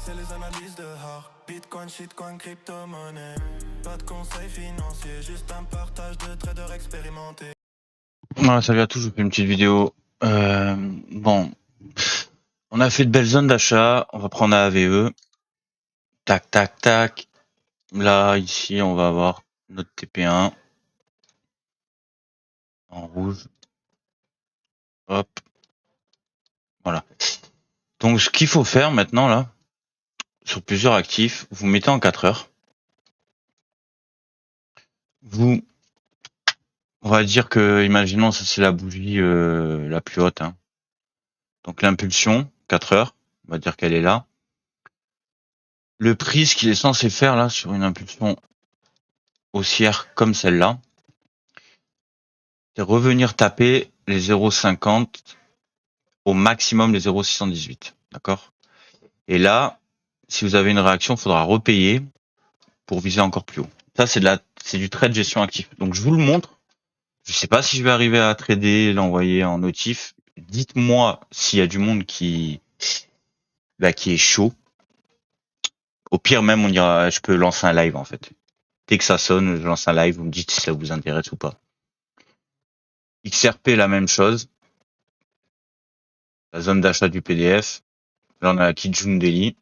c'est les analyses de hard. Bitcoin, shitcoin, crypto-monnaie. Pas de conseils financiers, juste un partage de traders expérimentés. Voilà, salut à tous, je vous fais une petite vidéo. Bon, on a fait de belles zones d'achat, on va prendre la AVE. Tac, tac, tac. Là, ici, on va avoir notre TP1 en rouge. Hop, voilà. Donc, ce qu'il faut faire maintenant, là, sur plusieurs actifs, vous mettez en 4 heures. On va dire que, imaginons, ça c'est la bougie la plus haute. Hein. Donc, l'impulsion, 4 heures, on va dire qu'elle est là. Le prix, ce qu'il est censé faire, là, sur une impulsion haussière comme celle-là, c'est revenir taper les 0,50, au maximum les 0,618. D'accord? Et là, si vous avez une réaction, il faudra repayer pour viser encore plus haut. Ça, c'est du trade gestion actif. Donc, je vous le montre. Je sais pas si je vais arriver à trader, l'envoyer en notif. Dites-moi s'il y a du monde qui est chaud. Au pire, même, je peux lancer un live, en fait. Dès que ça sonne, je lance un live, vous me dites si ça vous intéresse ou pas. XRP, la même chose. La zone d'achat du PDF. Là, on a la Kijun Daily.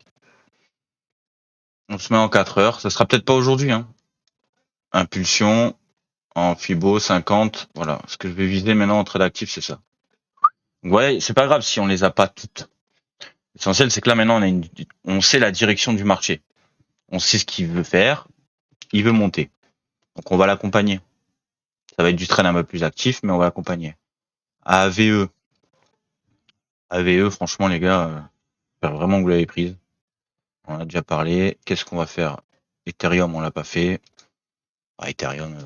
On se met en 4 heures. Ça sera peut-être pas aujourd'hui, hein. Impulsion, en Fibo, 50. Voilà. Ce que je vais viser maintenant en trade actif, c'est ça. Donc, ouais, c'est pas grave si on les a pas toutes. L'essentiel, c'est que là, maintenant, on sait la direction du marché. On sait ce qu'il veut faire. Il veut monter. Donc, on va l'accompagner. Ça va être du trade un peu plus actif, mais on va l'accompagner. AVE. AVE, franchement, les gars, j'espère vraiment que vous l'avez prise. On en a déjà parlé. Qu'est-ce qu'on va faire? Ethereum, on l'a pas fait. Ethereum,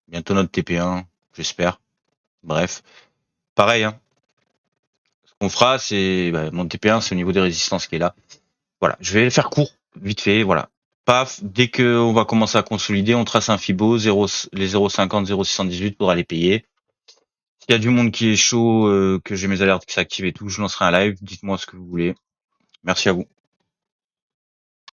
bientôt notre TP1, j'espère. Bref. Pareil, hein. Ce qu'on fera, c'est, mon TP1, c'est au niveau des résistances qui est là. Voilà. Je vais le faire court, vite fait, voilà. Paf, dès qu'on va commencer à consolider, on trace un Fibo, les 0,50, 0,618 pour aller payer. S'il y a du monde qui est chaud, que j'ai mes alertes qui s'activent et tout, je lancerai un live. Dites-moi ce que vous voulez. Merci à vous.